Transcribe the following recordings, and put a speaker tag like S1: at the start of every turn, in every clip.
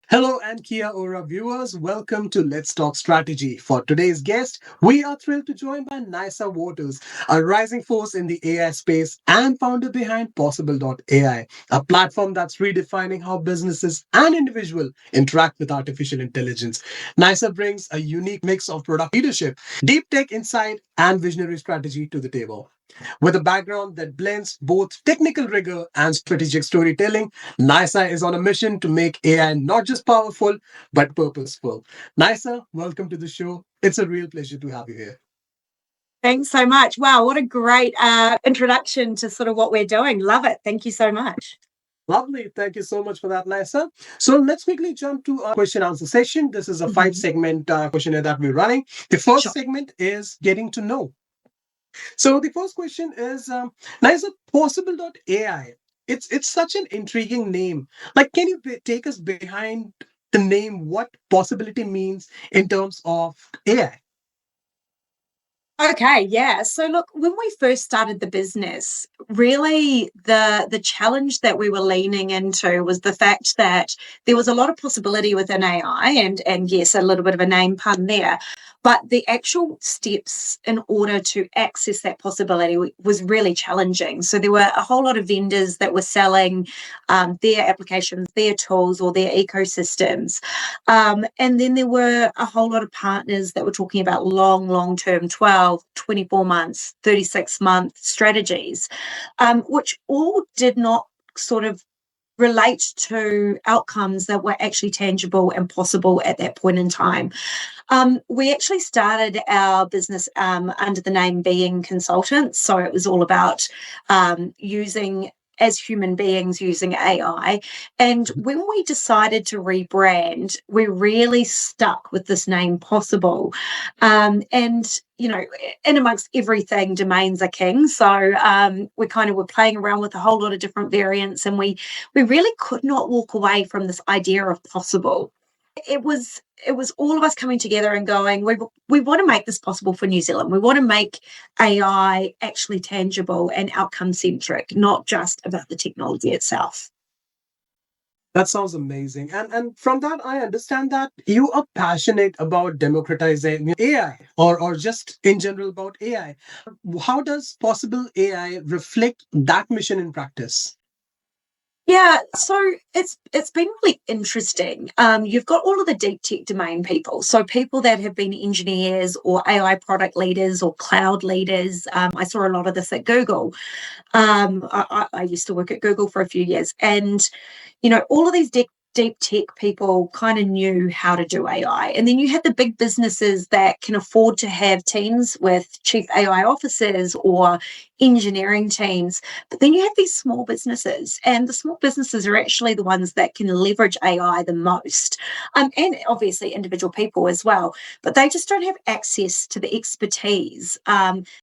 S1: Hello and Kia Ora viewers, welcome to Let's Talk Strategy. For today's guest, we are thrilled to join by Nyssa Waters, a rising force in the AI space and founder behind Possibl.AI, a platform that's redefining how businesses and individuals interact with artificial intelligence. Nyssa brings a unique mix of product leadership, deep tech insight, and visionary strategy to the table. With a background that blends both technical rigor and strategic storytelling, Nyssa is on a mission to make AI not just powerful, but purposeful. Nyssa, welcome to the show. It's a real pleasure to have you here.
S2: Thanks so much. Wow, what a great introduction to sort of what we're doing. Love it. Thank you so much.
S1: Lovely. Thank you so much for that, Nyssa. So let's quickly jump to our question answer session. This is a five
S2: Mhm.
S1: segment questionnaire that we're running. The first
S2: Sure.
S1: segment is getting to know. So the first question is, Nyssa, Possibl.AI. It's such an intriguing name. Like, can you take us behind the name? What possibility means in terms of AI?
S2: Okay, yeah. So look, when we first started the business, really the challenge that we were leaning into was the fact that there was a lot of possibility within AI and yes, a little bit of a name pun there. But the actual steps in order to access that possibility was really challenging. So there were a whole lot of vendors that were selling their applications, their tools, or their ecosystems. And then there were a whole lot of partners that were talking about long term 12, 24 months, 36-month strategies, which all did not sort of relate to outcomes that were actually tangible and possible at that point in time. We actually started our business under the name Being Consultants. So it was all about using as human beings using AI. And when we decided to rebrand, we really stuck with this name Possible. And, you know, in amongst everything, domains are king. So we kind of were playing around with a whole lot of different variants, and we really could not walk away from this idea of possible. It was all of us coming together and going, we want to make this possible for New Zealand. We want to make AI actually tangible and outcome centric, not just about the technology itself.
S1: That sounds amazing. And from that, I understand that you are passionate about democratizing AI or just in general about AI. How does Possible AI reflect that mission in practice?
S2: Yeah, so it's been really interesting. You've got all of the deep tech domain people, so people that have been engineers or AI product leaders or cloud leaders. I saw a lot of this at Google. I used to work at Google for a few years, and all of these deep tech people kind of knew how to do AI. And then you had the big businesses that can afford to have teams with chief AI officers or engineering teams. But then you have these small businesses, and the small businesses are actually the ones that can leverage AI the most, and obviously individual people as well. But they just don't have access to the expertise,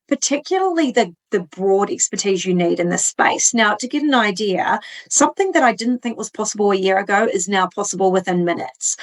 S2: particularly the broad expertise you need in this space. Now, to get an idea, something that I didn't think was possible a year ago is now possible within minutes.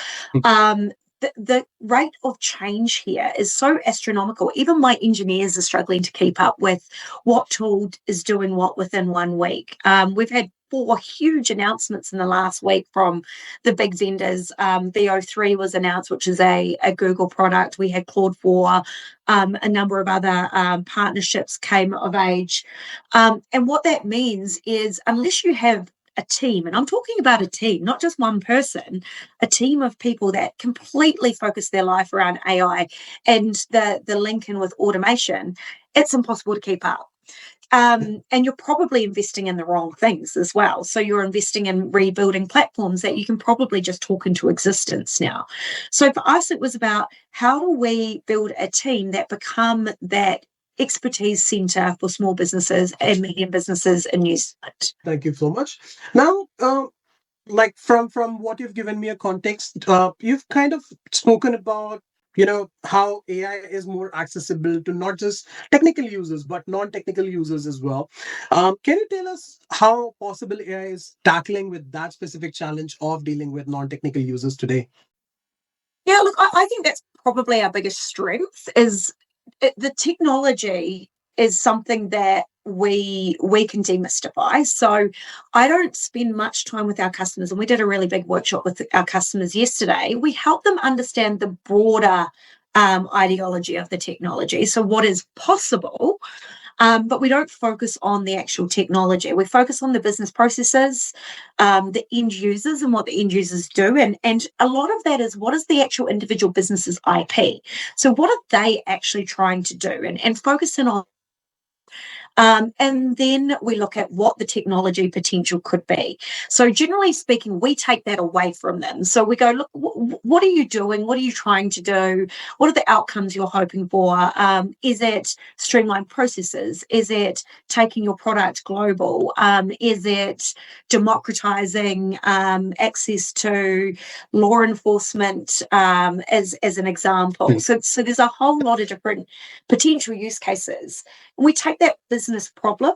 S2: The rate of change here is so astronomical. Even my engineers are struggling to keep up with what tool is doing what within 1 week. We've had 4 huge announcements in the last week from the big vendors. VO3 was announced, which is a Google product. We had Claude 4. A number of other partnerships came of age. And what that means is unless you have a team, and I'm talking about a team, not just one person, a team of people that completely focus their life around AI and the link in with automation, it's impossible to keep up. And you're probably investing in the wrong things as well. So you're investing in rebuilding platforms that you can probably just talk into existence now. So for us, it was about how do we build a team that become that expertise centre for small businesses and medium businesses in New Zealand.
S1: Thank you so much. Now, like from what you've given me a context, you've kind of spoken about how AI is more accessible to not just technical users but non-technical users as well. Can you tell us how possible AI is tackling with that specific challenge of dealing with non-technical users today?
S2: Yeah, look, I think that's probably our biggest strength is the technology is something that we can demystify. So I don't spend much time with our customers, and we did a really big workshop with our customers yesterday. We help them understand the broader ideology of the technology. So what is possible, but we don't focus on the actual technology. We focus on the business processes, the end users and what the end users do. And a lot of that is, what is the actual individual business's IP? So what are they actually trying to do? And focusing on and then we look at what the technology potential could be. So generally speaking, we take that away from them. So we go, look, what are you doing? What are you trying to do? What are the outcomes you're hoping for? Is it streamlined processes? Is it taking your product global? Is it democratizing access to law enforcement, as an example? So there's a whole lot of different potential use cases. We take that business problem,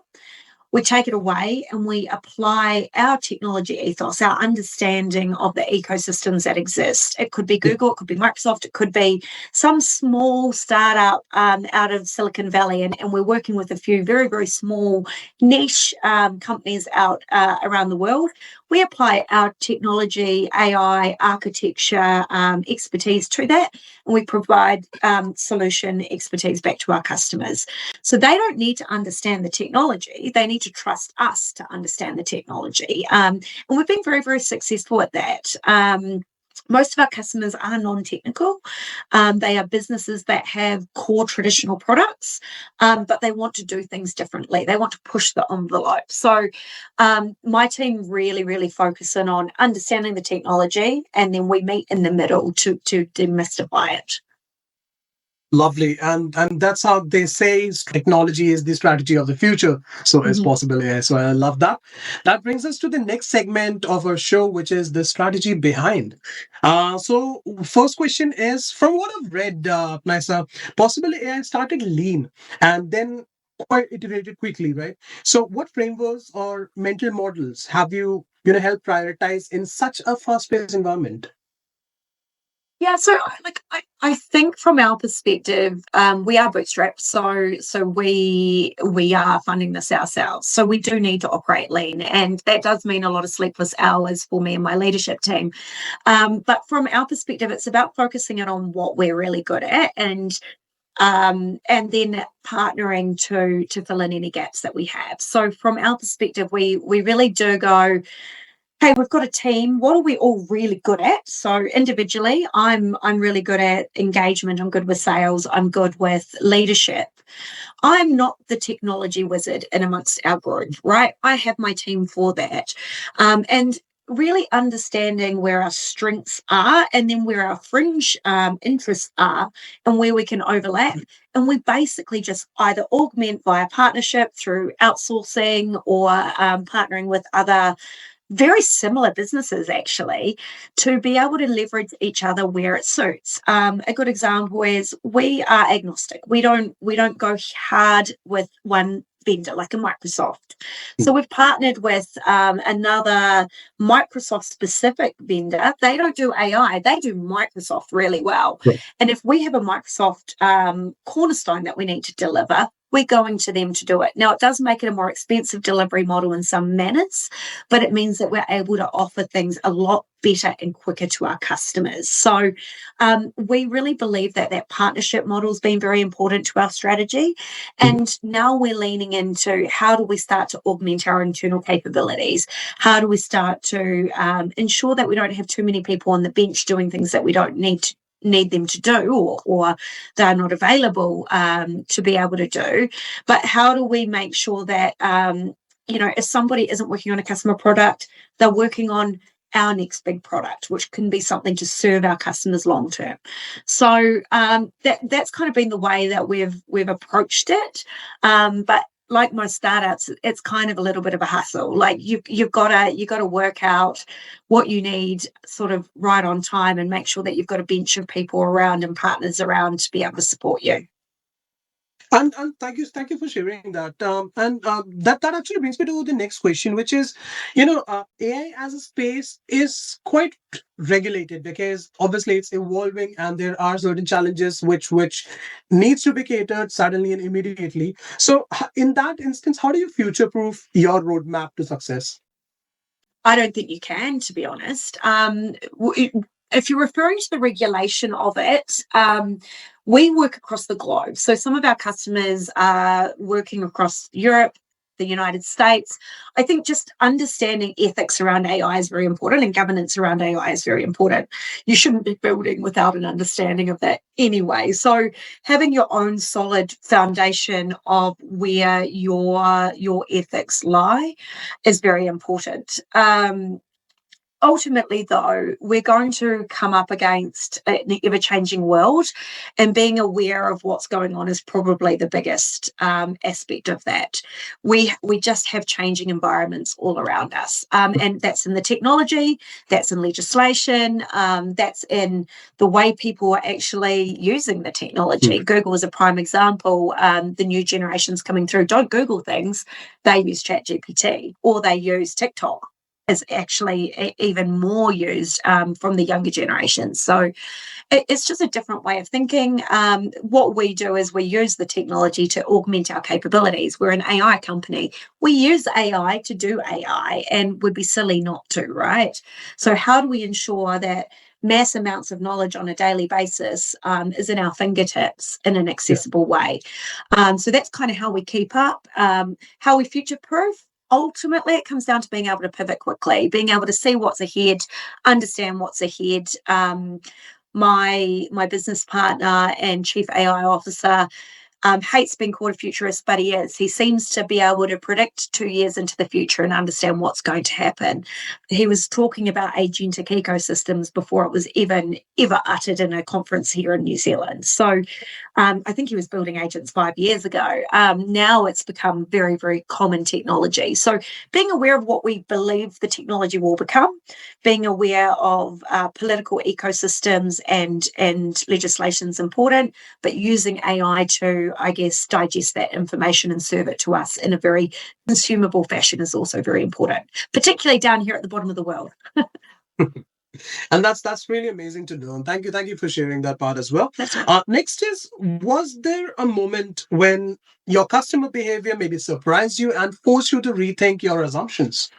S2: we take it away, and we apply our technology ethos, our understanding of the ecosystems that exist. It could be Google, it could be Microsoft, it could be some small startup out of Silicon Valley, and we're working with a few very, very small niche companies out around the world. We apply our technology, AI, architecture, expertise to that, and we provide solution expertise back to our customers. So they don't need to understand the technology. They need to trust us to understand the technology. And we've been very, very successful at that. Most of our customers are non-technical. They are businesses that have core traditional products, but they want to do things differently. They want to push the envelope. So my team really, really focus in on understanding the technology, and then we meet in the middle to demystify it.
S1: Lovely. And that's how they say technology is the strategy of the future. So is Possibl.AI. So I love that. That brings us to the next segment of our show, which is the strategy behind. So first question is, from what I've read, Nyssa, Possibl.AI started lean and then quite iterated quickly, right? So what frameworks or mental models have helped prioritize in such a fast-paced environment?
S2: Yeah, so I think from our perspective, we are bootstrapped, so we are funding this ourselves. So we do need to operate lean, and that does mean a lot of sleepless hours for me and my leadership team. But from our perspective, it's about focusing it on what we're really good at, and then partnering to fill in any gaps that we have. So from our perspective, we really do go, hey, we've got a team. What are we all really good at? So individually, I'm really good at engagement. I'm good with sales. I'm good with leadership. I'm not the technology wizard in amongst our group, right? I have my team for that. And really understanding where our strengths are, and then where our fringe interests are, and where we can overlap. And we basically just either augment via partnership through outsourcing, or partnering with other very similar businesses, actually, to be able to leverage each other where it suits. A good example is, we are agnostic. We don't go hard with one vendor like a Microsoft. So we've partnered with another Microsoft specific vendor. They don't do AI, they do Microsoft really well.
S1: Right.
S2: And if we have a Microsoft cornerstone that we need to deliver, we're going to them to do it. Now, it does make it a more expensive delivery model in some manners, but it means that we're able to offer things a lot better and quicker to our customers. So we really believe that partnership model has been very important to our strategy. And now we're leaning into, how do we start to augment our internal capabilities? How do we start to ensure that we don't have too many people on the bench doing things that we don't need them to do, or they're not available to be able to do? But how do we make sure that if somebody isn't working on a customer product, they're working on our next big product, which can be something to serve our customers long term. So that's kind of been the way that we've approached it. But like most startups, it's kind of a little bit of a hustle. Like you've got to work out what you need sort of right on time, and make sure that you've got a bench of people around and partners around to be able to support you.
S1: And thank you for sharing that. That actually brings me to the next question, which is, AI as a space is quite regulated because obviously it's evolving and there are certain challenges which needs to be catered suddenly and immediately. So in that instance, how do you future proof your roadmap to success?
S2: I don't think you can, to be honest. If you're referring to the regulation of it, we work across the globe. So some of our customers are working across Europe, the United States. I think just understanding ethics around AI is very important and governance around AI is very important. You shouldn't be building without an understanding of that anyway. So having your own solid foundation of where your ethics lie is very important. Ultimately, though, we're going to come up against an ever changing world, and being aware of what's going on is probably the biggest aspect of that. We just have changing environments all around us, and that's in the technology, that's in legislation, that's in the way people are actually using the technology. Google is a prime example. The new generations coming through don't Google things; they use ChatGPT or they use TikTok is actually even more used from the younger generations. So it's just a different way of thinking. What we do is we use the technology to augment our capabilities. We're an AI company. We use AI to do AI and would be silly not to, right? So, how do we ensure that mass amounts of knowledge on a daily basis is in our fingertips in an
S1: Yeah.
S2: accessible way? So, that's kind of how we keep up, how we future proof. Ultimately, it comes down to being able to pivot quickly, being able to see what's ahead, understand what's ahead. My business partner and chief AI officer hates being called a futurist, but he is. He seems to be able to predict 2 years into the future and understand what's going to happen. He was talking about agentic ecosystems before it was even ever uttered in a conference here in New Zealand. So I think he was building agents 5 years ago. Now it's become very, very common technology. So being aware of what we believe the technology will become, being aware of political ecosystems and legislation is important, but using AI to, I guess, digest that information and serve it to us in a very consumable fashion is also very important, particularly down here at the bottom of the world.
S1: And that's really amazing to know. And thank you for sharing that part as well.
S2: That's right.
S1: Next is, was there a moment when your customer behavior maybe surprised you and forced you to rethink your assumptions?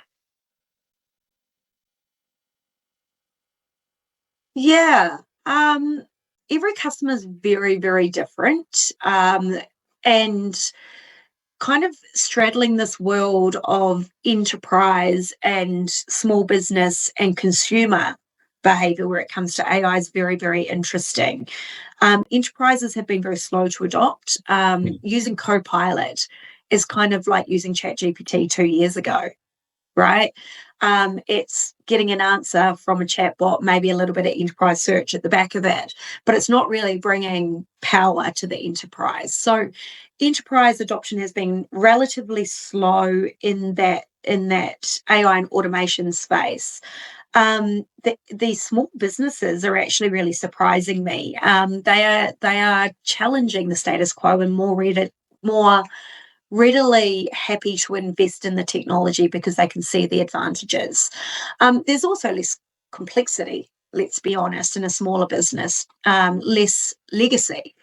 S2: Yeah. Every customer is very, very different. And kind of straddling this world of enterprise and small business and consumer behavior where it comes to AI is very, very interesting. Enterprises have been very slow to adopt. Using Copilot is kind of like using ChatGPT 2 years ago, right? It's getting an answer from a chatbot, maybe a little bit of enterprise search at the back of it, but it's not really bringing power to the enterprise. So, enterprise adoption has been relatively slow in that AI and automation space. These small businesses are actually really surprising me. They are challenging the status quo and more readily happy to invest in the technology because they can see the advantages. There's also less complexity, let's be honest, in a smaller business, less legacy.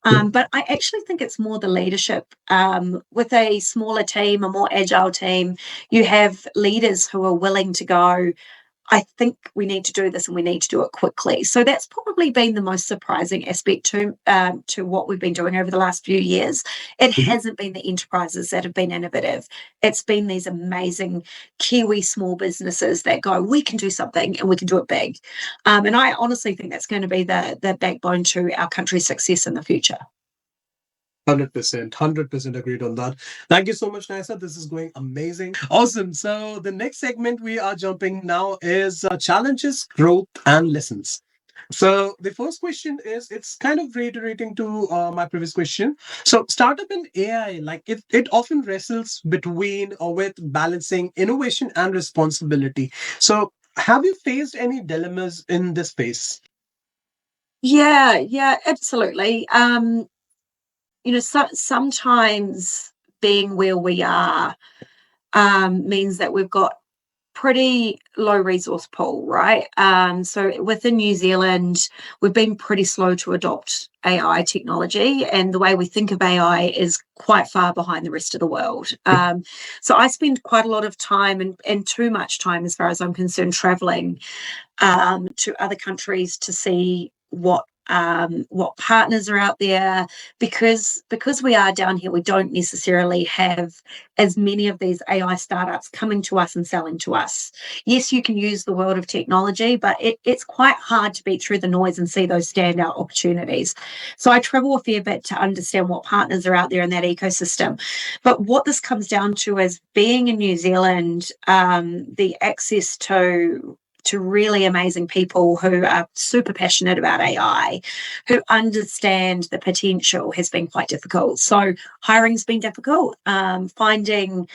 S2: But I actually think it's more the leadership. With a smaller team, a more agile team, you have leaders who are willing to go, I think we need to do this and we need to do it quickly. So that's probably been the most surprising aspect to what we've been doing over the last few years. It
S1: Mhm.
S2: hasn't been the enterprises that have been innovative. It's been these amazing Kiwi small businesses that go, we can do something and we can do it big. And I honestly think that's going to be the backbone to our country's success in the future.
S1: 100% agreed on that. Thank you so much, Nyssa. This is going amazing. Awesome. So, the next segment we are jumping now is challenges, growth, and lessons. So, the first question is, it's kind of reiterating to my previous question. So, startup in AI, like it often wrestles between or with balancing innovation and responsibility. So, have you faced any dilemmas in this space?
S2: Yeah, absolutely. sometimes being where we are means that we've got pretty low resource pool, right? So within New Zealand, we've been pretty slow to adopt AI technology, and the way we think of AI is quite far behind the rest of the world. So I spend quite a lot of time and too much time, as far as I'm concerned, traveling to other countries to see what partners are out there, because we are down here, we don't necessarily have as many of these AI startups coming to us and selling to us. Yes, you can use the world of technology, but it's quite hard to beat through the noise and see those standout opportunities. So I travel a fair bit to understand what partners are out there in that ecosystem. But what this comes down to is being in New Zealand, the access to really amazing people who are super passionate about AI, who understand the potential, has been quite difficult. So hiring's been difficult. Finding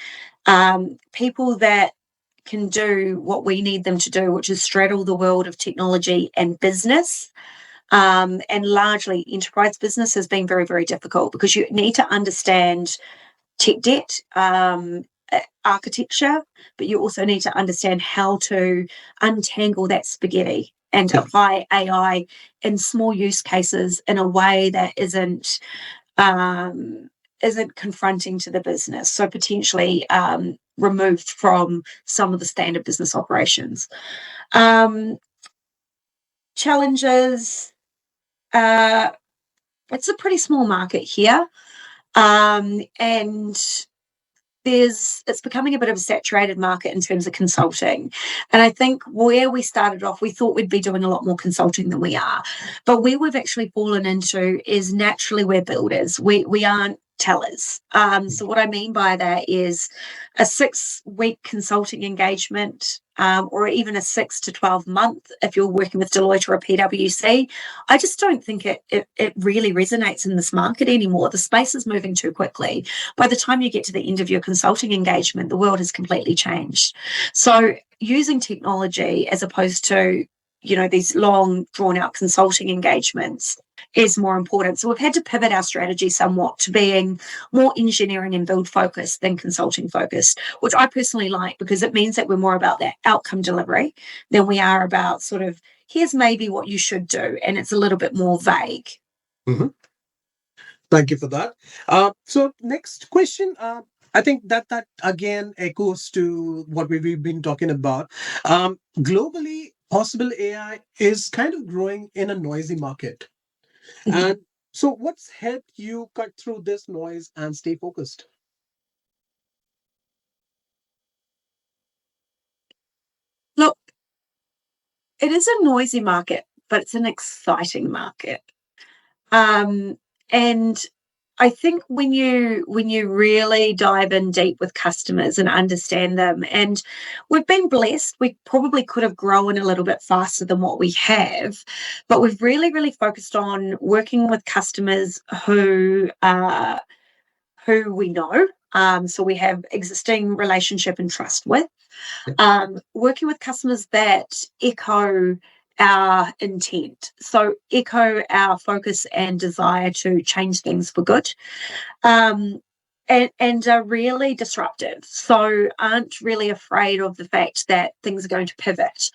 S2: people that can do what we need them to do, which is straddle the world of technology and business, and largely enterprise business, has been very, very difficult, because you need to understand tech debt, architecture, but you also need to understand how to untangle that spaghetti and apply AI in small use cases in a way that isn't confronting to the business, so potentially removed from some of the standard business operations. Challenges. It's a pretty small market here, and it's becoming a bit of a saturated market in terms of consulting. And I think where we started off, we thought we'd be doing a lot more consulting than we are. But where we've actually fallen into is, naturally we're builders. We aren't tellers. So what I mean by that is a 6-week consulting engagement, or even a 6 to 12 month if you're working with Deloitte or a PwC. I just don't think it really resonates in this market anymore. The space is moving too quickly. By the time you get to the end of your consulting engagement, the world has completely changed. So using technology as opposed to these long drawn out consulting engagements is more important. So we've had to pivot our strategy somewhat to being more engineering and build focused than consulting focused, which I personally like, because it means that we're more about that outcome delivery than we are about sort of, here's maybe what you should do, and it's a little bit more vague.
S1: Mm-hmm. Thank you for that. So next question. I think that again echoes to what we've been talking about. Globally, Possibl.AI is kind of growing in a noisy market. And so, what's helped you cut through this noise and stay focused?
S2: Look, it is a noisy market, but it's an exciting market. And I think when you really dive in deep with customers and understand them, and we've been blessed, we probably could have grown a little bit faster than what we have, but we've really, really focused on working with customers who we know. So we have existing relationship and trust with, working with customers that echo our intent, so echo our focus and desire to change things for good, and are really disruptive, so aren't really afraid of the fact that things are going to pivot.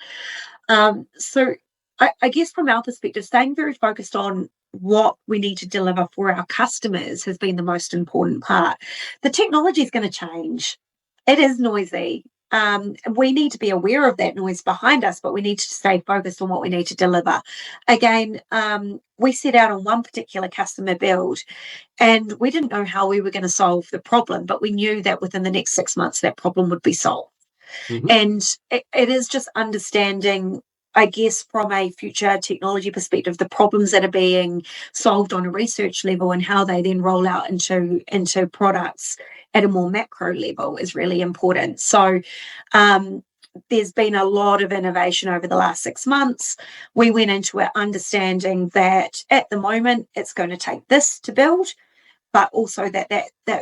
S2: So I guess from our perspective, staying very focused on what we need to deliver for our customers has been the most important part. The technology is going to change. It is noisy. We need to be aware of that noise behind us, but we need to stay focused on what we need to deliver. Again, we set out on one particular customer build, and we didn't know how we were going to solve the problem, but we knew that within the next 6 months, that problem would be solved. Mm-hmm. And it is just understanding, I guess, from a future technology perspective, the problems that are being solved on a research level and how they then roll out into products at a more macro level is really important. So there's been a lot of innovation over the last 6 months. We went into it understanding that at the moment it's going to take this to build. but also that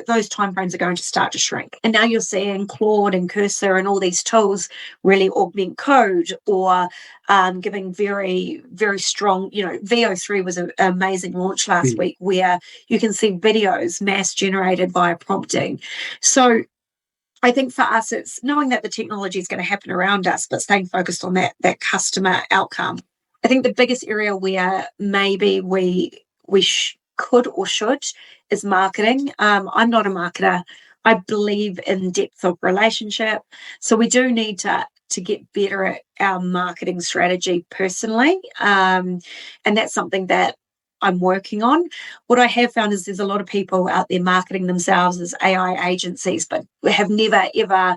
S2: those timeframes are going to start to shrink. And now you're seeing Claude and Cursor and all these tools really augment code, or giving very, very strong, VO3 was an amazing launch last week, where you can see videos mass generated via prompting. So I think for us, it's knowing that the technology is going to happen around us, but staying focused on that customer outcome. I think the biggest area where maybe we could or should is marketing. I'm not a marketer. I believe in depth of relationship, so we do need to get better at our marketing strategy personally, and that's something that I'm working on. What I have found is there's a lot of people out there marketing themselves as AI agencies, but have never ever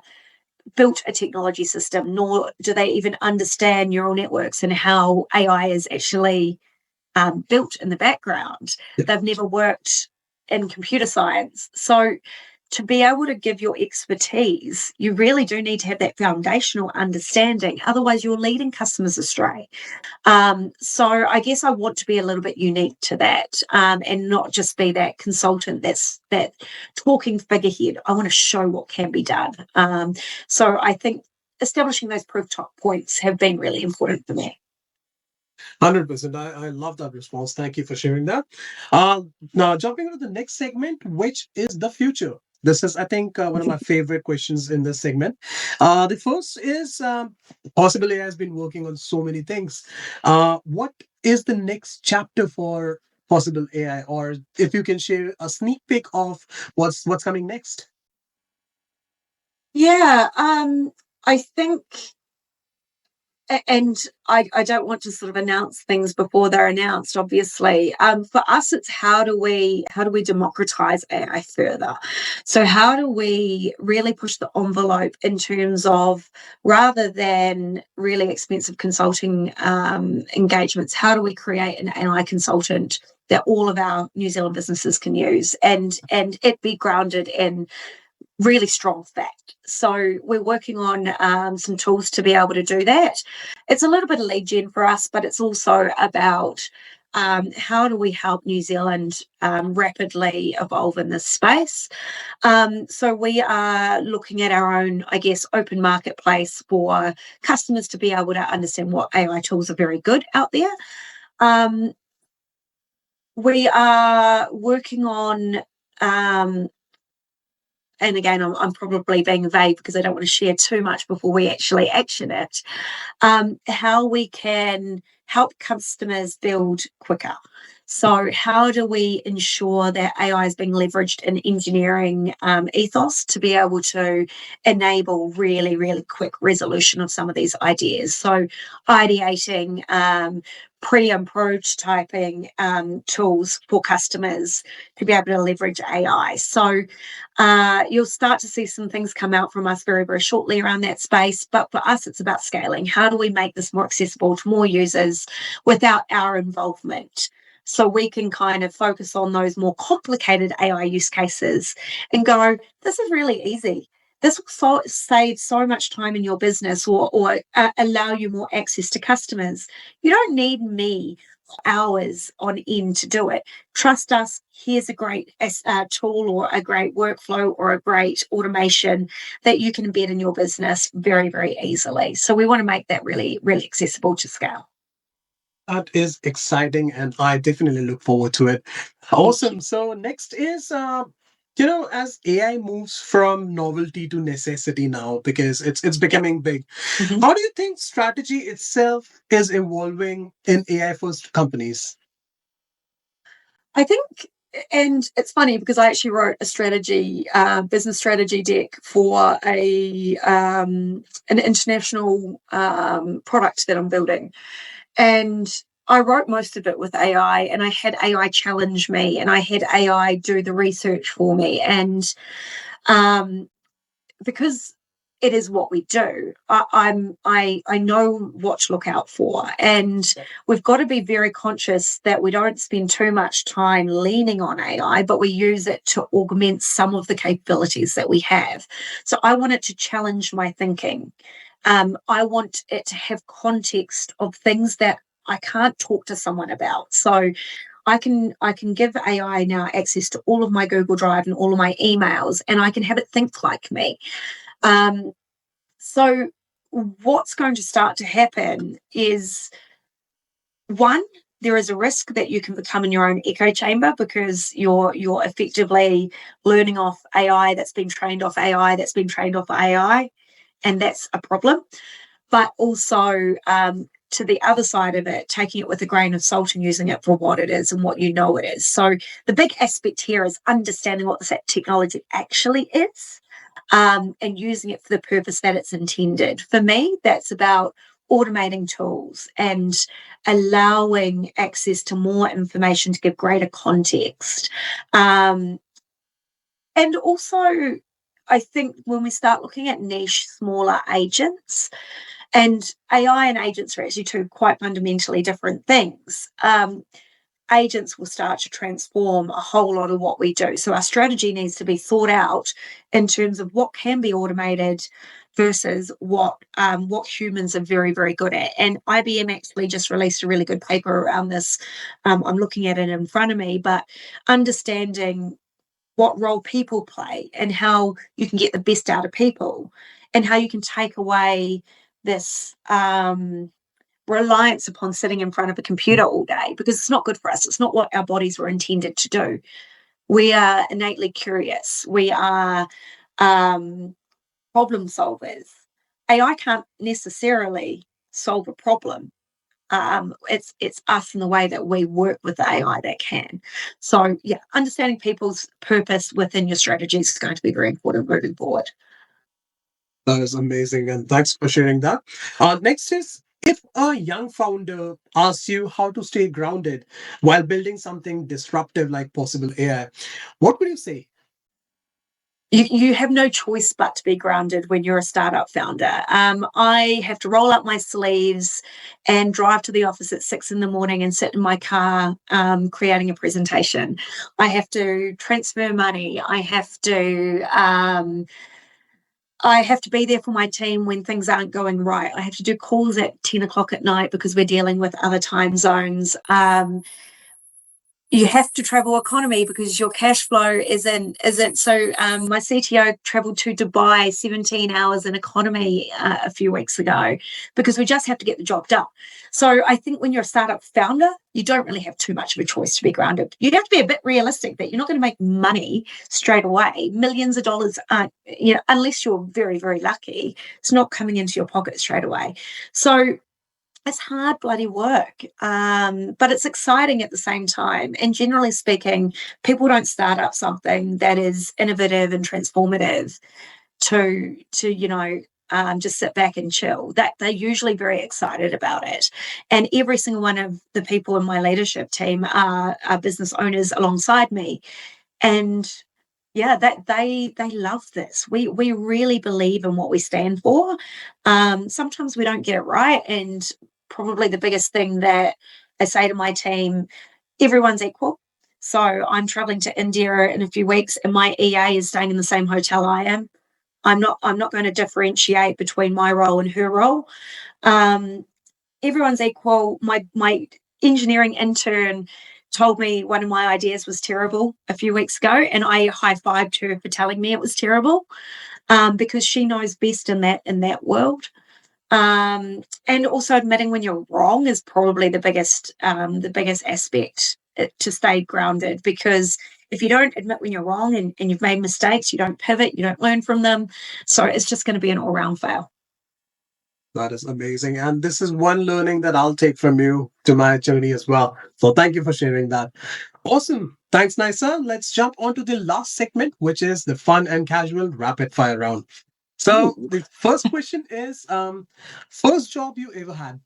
S2: built a technology system, nor do they even understand neural networks and how AI is actually built in the background. They've never worked in computer science. So to be able to give your expertise, you really do need to have that foundational understanding. Otherwise, you're leading customers astray. So I guess I want to be a little bit unique to that, and not just be that consultant that's that talking figurehead. I want to show what can be done. So I think establishing those proof points have been really important for me.
S1: 100%. I love that response. Thank you for sharing that. Now, jumping into the next segment, which is the future. This is, I think, one of my favorite questions in this segment. The first is Possibl.AI has been working on so many things. What is the next chapter for Possibl.AI, or if you can share a sneak peek of what's coming next?
S2: Yeah, I think, and I don't want to sort of announce things before they're announced, obviously. For us, it's how do we democratize AI further? So how do we really push the envelope in terms of, rather than really expensive consulting engagements, how do we create an AI consultant that all of our New Zealand businesses can use, and it be grounded in really strong fact. So we're working on some tools to be able to do that. It's a little bit of lead gen for us, but it's also about how do we help New Zealand rapidly evolve in this space. So we are looking at our own, I guess, open marketplace for customers to be able to understand what AI tools are very good out there. We are working on and again, I'm probably being vague because I don't want to share too much before we actually action it, how we can help customers build quicker. So how do we ensure that AI is being leveraged in engineering ethos to be able to enable really, really quick resolution of some of these ideas? So ideating, pre and prototyping tools for customers to be able to leverage AI. So you'll start to see some things come out from us very, very shortly around that space. But for us, it's about scaling. How do we make this more accessible to more users without our involvement? So we can kind of focus on those more complicated AI use cases and go, this is really easy. This will save so much time in your business, or allow you more access to customers. You don't need me hours on end to do it. Trust us. Here's a great tool, or a great workflow, or a great automation that you can embed in your business very, very easily. So we want to make that really, really accessible to scale.
S1: That is exciting, and I definitely look forward to it. Awesome. So next is, as AI moves from novelty to necessity now, because it's becoming big.
S2: Mhm.
S1: How do you think strategy itself is evolving in AI first companies?
S2: I think, and it's funny because I actually wrote a business strategy deck for an international product that I'm building, and I wrote most of it with AI, and I had AI challenge me, and I had AI do the research for me, and um, because it is what we do, I know what to look out for, and we've got to be very conscious that we don't spend too much time leaning on AI, but we use it to augment some of the capabilities that we have. So I want it to challenge my thinking. I want it to have context of things that I can't talk to someone about. So I can give AI now access to all of my Google Drive and all of my emails, and I can have it think like me. Um, so what's going to start to happen is, one, there is a risk that you can become in your own echo chamber because you're effectively learning off AI that's been trained off AI that's been trained off AI, and that's a problem. But also, to the other side of it, taking it with a grain of salt and using it for what it is and what you know it is. So the big aspect here is understanding what this technology actually is, and using it for the purpose that it's intended. For me, that's about automating tools and allowing access to more information to give greater context. Um, and also, I think when we start looking at niche, smaller agents, and AI and agents are actually two quite fundamentally different things. Agents will start to transform a whole lot of what we do. So our strategy needs to be thought out in terms of what can be automated versus what humans are very, very good at. And IBM actually just released a really good paper around this. I'm looking at it in front of me, but understanding what role people play and how you can get the best out of people and how you can take away this reliance upon sitting in front of a computer all day, because it's not good for us. It's not what our bodies were intended to do. We are innately curious. We are um, problem solvers. AI can't necessarily solve a problem. It's us in the way that we work with the AI that can. So yeah, understanding people's purpose within your strategies is going to be very important moving forward.
S1: That is amazing, and thanks for sharing that. Next is, if a young founder asks you how to stay grounded while building something disruptive like Possible AI, what would you say?
S2: You have no choice but to be grounded when you're a startup founder. I have to roll up my sleeves and drive to the office at 6 in the morning and sit in my car creating a presentation. I have to transfer money. I have to be there for my team when things aren't going right. I have to do calls at 10 o'clock at night because we're dealing with other time zones. You have to travel economy because your cash flow isn't so. My CTO traveled to Dubai 17 hours in economy a few weeks ago because we just have to get the job done. So I think when you're a startup founder, you don't really have too much of a choice to be grounded. You have to be a bit realistic that you're not going to make money straight away. Millions of dollars aren't, unless you're very, very lucky, it's not coming into your pocket straight away. So it's hard bloody work, but it's exciting at the same time. And generally speaking, people don't start up something that is innovative and transformative to just sit back and chill. That they're usually very excited about it. And every single one of the people in my leadership team are business owners alongside me, and yeah, that they love this. We really believe in what we stand for. Sometimes we don't get it right, and probably the biggest thing that I say to my team, everyone's equal. So I'm traveling to India in a few weeks, and my EA is staying in the same hotel I am. I'm not going to differentiate between my role and her role. Um, Everyone's equal. My engineering intern told me one of my ideas was terrible a few weeks ago, and I high-fived her for telling me it was terrible, because she knows best in that world. And also admitting when you're wrong is probably the biggest aspect to stay grounded, because if you don't admit when you're wrong and you've made mistakes, you don't pivot, you don't learn from them. So it's just going to be an all-round fail.
S1: That is amazing. And this is one learning that I'll take from you to my journey as well. So thank you for sharing that. Awesome. Thanks, Nyssa. Let's jump on to the last segment, which is the fun and casual rapid fire round. So
S2: Ooh.
S1: the first question is, first job you ever had?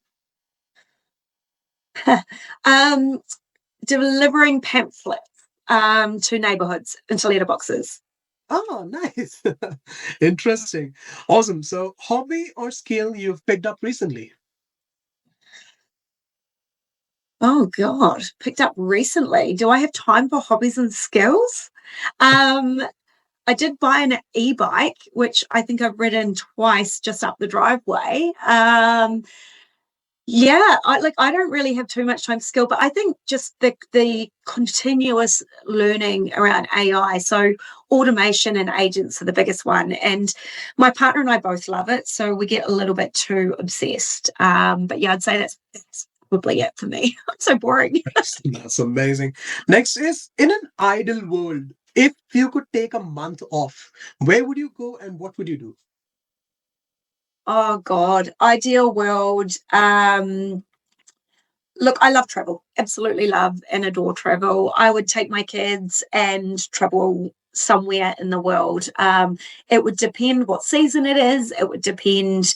S2: um, Delivering pamphlets to neighborhoods into letterboxes.
S1: Oh, nice. Interesting. Awesome. So hobby or skill you've picked up recently?
S2: Oh God, picked up recently. Do I have time for hobbies and skills? Um, I did buy an e-bike, which I think I've ridden twice just up the driveway. Yeah, I don't really have too much time to skill, but I think just the continuous learning around AI. So automation and agents are the biggest one. And my partner and I both love it. So we get a little bit too obsessed. But yeah, I'd say that's probably it for me. I'm so boring.
S1: That's amazing. Next is, in an ideal world, if you could take a month off, where would you go and what would you do?
S2: Oh God, ideal world. Look, I love travel. Absolutely love and adore travel. I would take my kids and travel somewhere in the world. It would depend what season it is. It would depend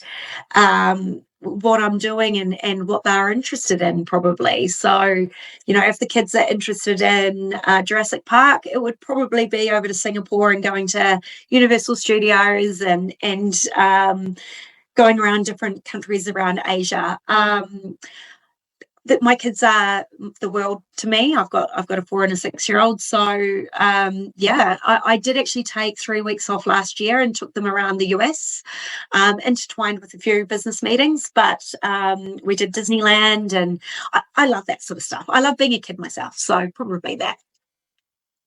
S2: what I'm doing and what they're interested in, probably. So, if the kids are interested in Jurassic Park, it would probably be over to Singapore and going to Universal Studios and going around different countries around Asia. That my kids are the world to me. I've got a 4 and a 6-year-old. So yeah, I did actually take 3 weeks off last year and took them around the US, intertwined with a few business meetings. But we did Disneyland, and I love that sort of stuff. I love being a kid myself, so probably that.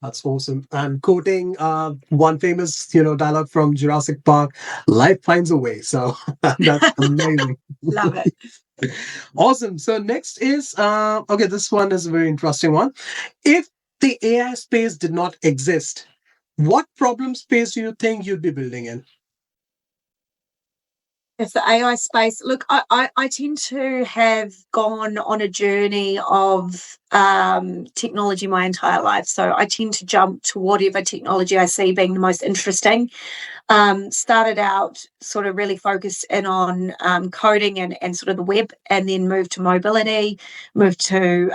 S1: That's awesome. And quoting one famous, dialogue from Jurassic Park, life finds a way. So that's amazing.
S2: Love it.
S1: Awesome. So next is okay, this one is a very interesting one. If the AI space did not exist, what problem space do you think you'd be building in?
S2: If the AI space, look, I tend to have gone on a journey of technology my entire life. So I tend to jump to whatever technology I see being the most interesting. Started out sort of really focused in on coding and sort of the web, and then moved to mobility, moved to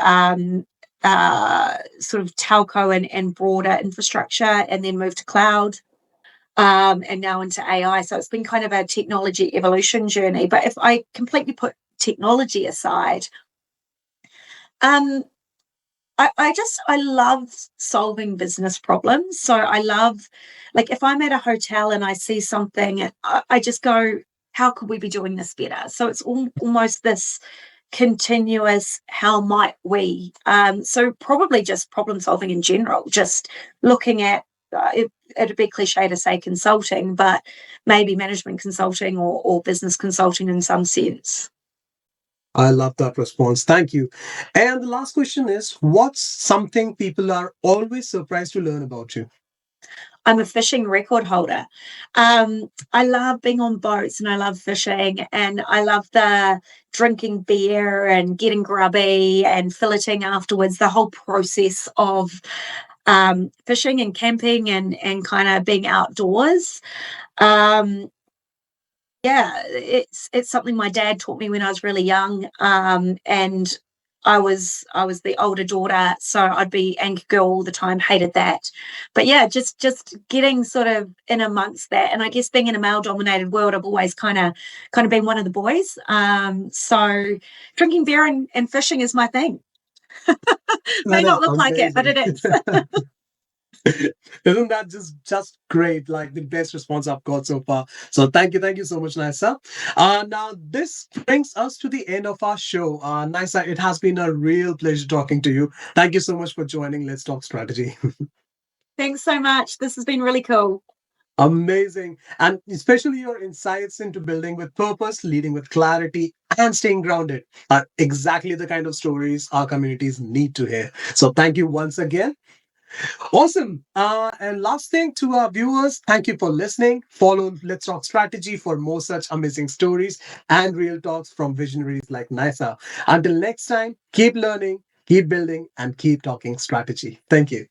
S2: sort of telco and broader infrastructure, and then moved to cloud, and now into AI. So it's been kind of a technology evolution journey. But if I completely put technology aside, um, I love solving business problems. So I love, like, if I'm at a hotel and I see something, I just go, how could we be doing this better? So it's almost this continuous, how might we? So probably just problem solving in general, just looking at it'd be cliche to say consulting, but maybe management consulting or business consulting in some sense.
S1: I love that response. Thank you. And the last question is, what's something people are always surprised to learn about you?
S2: I'm a fishing record holder. I love being on boats and I love fishing, and I love the drinking beer and getting grubby and filleting afterwards, the whole process of fishing and camping and kind of being outdoors. Um, yeah, it's something my dad taught me when I was really young, and I was the older daughter, so I'd be anchor girl all the time. Hated that, but yeah, just getting sort of in amongst that, and I guess being in a male dominated world, I've always kind of been one of the boys. So drinking beer and fishing is my thing. May
S1: That is
S2: not look like it, but
S1: amazing.
S2: it is.
S1: Isn't that just great? Like the best response I've got so far. So thank you so much, Nyssa. Now this brings us to the end of our show. Nyssa, it has been a real pleasure talking to you. Thank you so much for joining Let's Talk Strategy.
S2: Thanks so much. This has been really cool.
S1: Amazing. And especially your insights into building with purpose, leading with clarity, and staying grounded are exactly the kind of stories our communities need to hear. So thank you once again. Awesome. And last thing to our viewers, thank you for listening. Follow Let's Talk Strategy for more such amazing stories and real talks from visionaries like Nyssa. Until next time, keep learning, keep building, and keep talking strategy. Thank you.